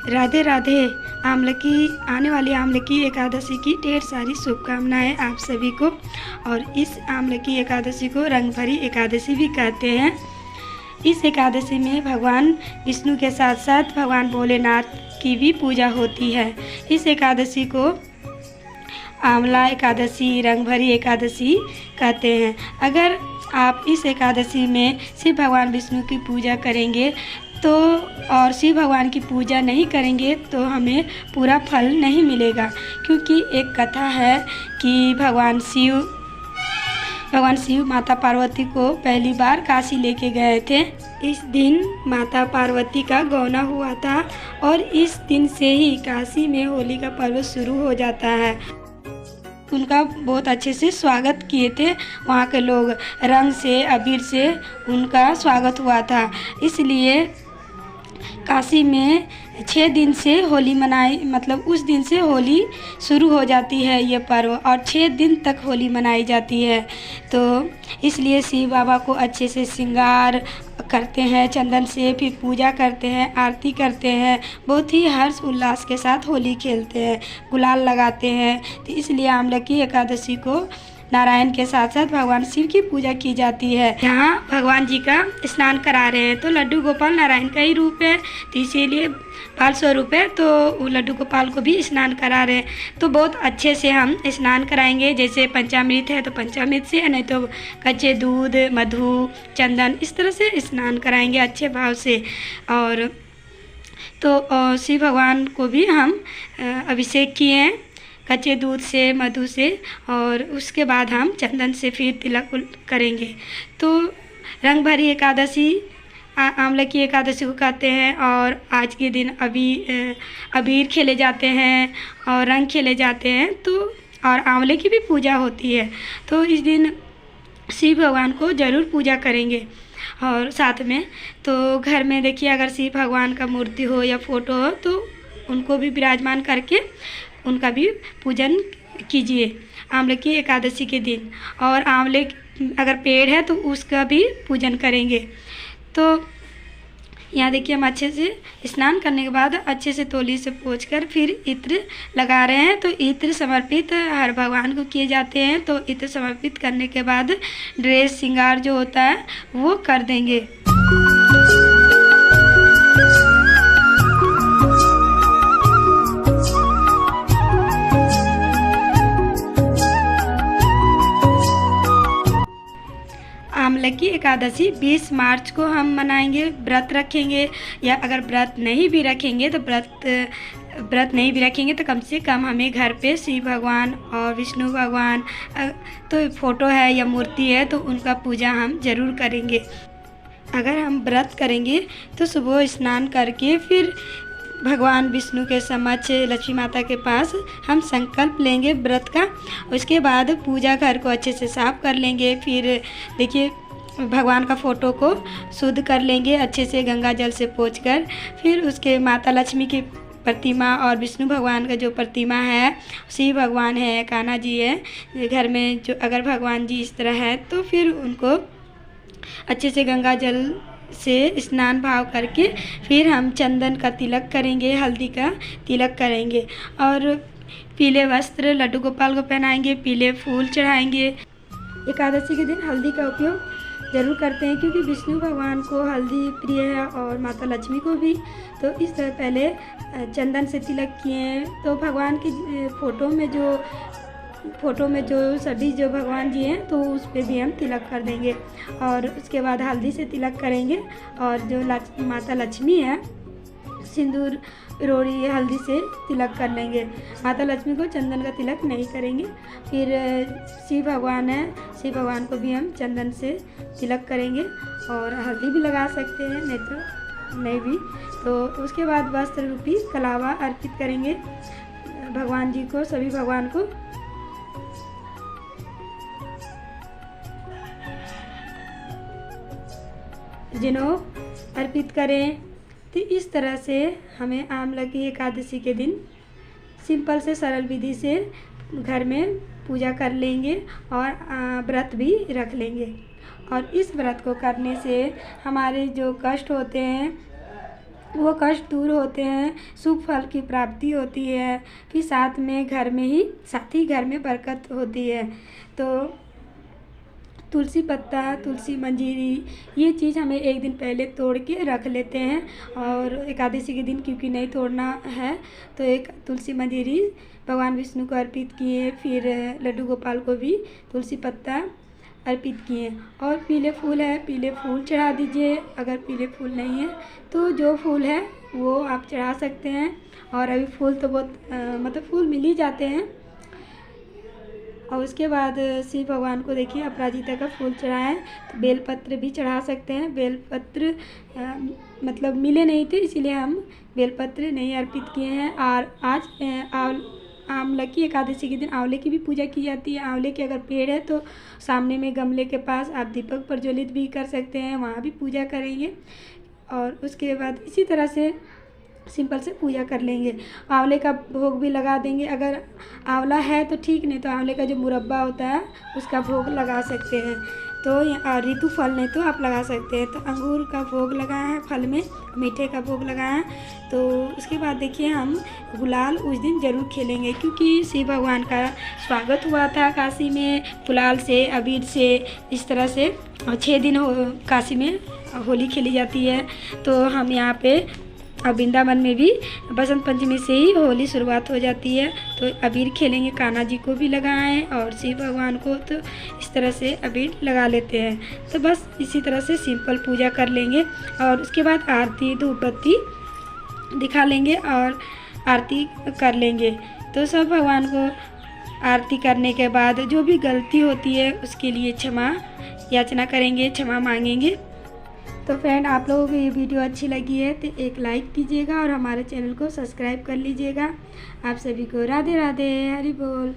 राधे राधे। आने वाली आमलकी एकादशी की ढेर सारी शुभकामनाएं आप सभी को। और इस आमलकी एकादशी को रंग भरी एकादशी भी कहते हैं। इस एकादशी में भगवान विष्णु के साथ साथ भगवान भोलेनाथ की भी पूजा होती है। इस एकादशी को आंवला एकादशी, रंग भरी एकादशी कहते हैं। अगर आप इस एकादशी में शिव भगवान विष्णु की पूजा करेंगे तो और शिव भगवान की पूजा नहीं करेंगे तो हमें पूरा फल नहीं मिलेगा, क्योंकि एक कथा है कि भगवान शिव माता पार्वती को पहली बार काशी लेके गए थे। इस दिन माता पार्वती का गौना हुआ था और इस दिन से ही काशी में होली का पर्व शुरू हो जाता है। उनका बहुत अच्छे से स्वागत किए थे वहाँ के लोग, रंग से, अबीर से उनका स्वागत हुआ था। इसलिए काशी में 6 दिन से होली मतलब उस दिन से होली शुरू हो जाती है ये पर्व, और 6 दिन तक होली मनाई जाती है। तो इसलिए शिव बाबा को अच्छे से श्रृंगार करते हैं चंदन से, फिर पूजा करते हैं, आरती करते हैं, बहुत ही हर्ष उल्लास के साथ होली खेलते हैं, गुलाल लगाते हैं। तो इसलिए आमलकी एकादशी को नारायण के साथ साथ भगवान शिव की पूजा की जाती है। यहाँ भगवान जी का स्नान करा रहे हैं, तो लड्डू गोपाल नारायण का ही रूप है, तो इसीलिए बाल स्वरूप है, तो लड्डू गोपाल को भी स्नान करा रहे हैं। तो बहुत अच्छे से हम स्नान कराएंगे, जैसे पंचामृत है तो पंचामृत से, नहीं तो कच्चे दूध, मधु, चंदन, इस तरह से स्नान कराएंगे अच्छे भाव से। और तो शिव भगवान को भी हम अभिषेक किए हैं कच्चे दूध से, मधु से, और उसके बाद हम चंदन से फिर तिलक करेंगे। तो रंग भरी एकादशी आमलकी एकादशी को कहते हैं। और आज के दिन अबीर खेले जाते हैं और रंग खेले जाते हैं, तो और आंवले की भी पूजा होती है। तो इस दिन शिव भगवान को ज़रूर पूजा करेंगे। और साथ में तो घर में देखिए, अगर शिव भगवान का मूर्ति हो या फ़ोटो हो तो उनको भी विराजमान करके उनका भी पूजन कीजिए आमलकी एकादशी के दिन। और आंवले अगर पेड़ है तो उसका भी पूजन करेंगे। तो यहाँ देखिए, हम अच्छे से स्नान करने के बाद अच्छे से तौली से पोंछकर फिर इत्र लगा रहे हैं। तो इत्र समर्पित हर भगवान को किए जाते हैं। तो इत्र समर्पित करने के बाद ड्रेस श्रृंगार जो होता है वो कर देंगे। आमलकी एकादशी 20 मार्च को हम मनाएंगे, व्रत रखेंगे। या अगर व्रत नहीं भी रखेंगे तो कम से कम हमें घर पे शिव भगवान और विष्णु भगवान तो फ़ोटो है या मूर्ति है तो उनका पूजा हम ज़रूर करेंगे। अगर हम व्रत करेंगे तो सुबह स्नान करके फिर भगवान विष्णु के समक्ष, लक्ष्मी माता के पास हम संकल्प लेंगे व्रत का। उसके बाद पूजा घर को अच्छे से साफ कर लेंगे। फिर देखिए, भगवान का फ़ोटो को शुद्ध कर लेंगे अच्छे से गंगा जल से पोंछकर। फिर उसके माता लक्ष्मी की प्रतिमा और विष्णु भगवान का जो प्रतिमा है, शिव भगवान है, कान्हा जी है घर में, जो अगर भगवान जी इस तरह है तो फिर उनको अच्छे से गंगा जल से स्नान भाव करके फिर हम चंदन का तिलक करेंगे, हल्दी का तिलक करेंगे, और पीले वस्त्र लड्डू गोपाल को पहनाएंगे, पीले फूल चढ़ाएंगे। एकादशी के दिन हल्दी का उपयोग ज़रूर करते हैं, क्योंकि विष्णु भगवान को हल्दी प्रिय है और माता लक्ष्मी को भी। तो इस तरह पहले चंदन से तिलक किए हैं। तो भगवान की फ़ोटो में जो सभी जो भगवान जी हैं तो उस पर भी हम तिलक कर देंगे। और उसके बाद हल्दी से तिलक करेंगे। और जो माता लक्ष्मी है, सिंदूर रोड़ी हल्दी से तिलक कर लेंगे। माता लक्ष्मी को चंदन का तिलक नहीं करेंगे। फिर शिव भगवान है, शिव भगवान को भी हम चंदन से तिलक करेंगे, और हल्दी भी लगा सकते हैं, नहीं तो नहीं भी। तो उसके बाद वस्त्र रूपी कलावा अर्पित करेंगे भगवान जी को, सभी भगवान को। जिन्हों अर्पित करें। तो इस तरह से हमें आमलकी एकादशी के दिन सिंपल से सरल विधि से घर में पूजा कर लेंगे और व्रत भी रख लेंगे। और इस व्रत को करने से हमारे जो कष्ट होते हैं वो कष्ट दूर होते हैं, शुभ फल की प्राप्ति होती है, फिर साथ ही घर में बरकत होती है। तो तुलसी पत्ता, तुलसी मंजीरी, ये चीज़ हमें एक दिन पहले तोड़ के रख लेते हैं, और एकादशी के दिन क्योंकि नहीं तोड़ना है तो एक तुलसी मंजीरी भगवान विष्णु को अर्पित किए, फिर लड्डू गोपाल को भी तुलसी पत्ता अर्पित किए। और पीले फूल है, पीले फूल चढ़ा दीजिए। अगर पीले फूल नहीं है तो जो फूल है वो आप चढ़ा सकते हैं। और अभी फूल तो बहुत मतलब फूल मिल ही जाते हैं। और उसके बाद शिव भगवान को देखिए अपराजिता का फूल चढ़ाएं, तो बेलपत्र भी चढ़ा सकते हैं। बेलपत्र मतलब मिले नहीं थे, इसीलिए हम बेलपत्र नहीं अर्पित किए हैं। और आज आंवला की एकादशी के दिन आंवले की भी पूजा की जाती है। आंवले के अगर पेड़ है तो सामने में गमले के पास आप दीपक प्रज्वलित भी कर सकते हैं, वहाँ भी पूजा करेंगे। और उसके बाद इसी तरह से सिंपल से पूजा कर लेंगे। आंवले का भोग भी लगा देंगे, अगर आंवला है तो ठीक, नहीं तो आंवले का जो मुरब्बा होता है उसका भोग लगा सकते हैं। तो ऋतु फल नहीं तो आप लगा सकते हैं। तो अंगूर का भोग लगाया है, फल में मीठे का भोग लगाया है। तो उसके बाद देखिए हम गुलाल उस दिन ज़रूर खेलेंगे, क्योंकि शिव भगवान का स्वागत हुआ था काशी में गुलाल से, अबीर से, इस तरह से 6 दिन काशी में होली खेली जाती है। तो हम यहाँ पे अब वृंदावन में भी बसंत पंचमी से ही होली शुरुआत हो जाती है। तो अबीर खेलेंगे, कान्हा जी को भी लगाएं और शिव भगवान को, तो इस तरह से अबीर लगा लेते हैं। तो बस इसी तरह से सिंपल पूजा कर लेंगे। और उसके बाद आरती धूप बत्ती दिखा लेंगे और आरती कर लेंगे। तो सब भगवान को आरती करने के बाद जो भी गलती होती है उसके लिए क्षमा याचना करेंगे, क्षमा मांगेंगे। तो फ्रेंड, आप लोगों को ये वीडियो अच्छी लगी है तो एक लाइक कीजिएगा और हमारे चैनल को सब्सक्राइब कर लीजिएगा। आप सभी को राधे राधे, हरि बोल।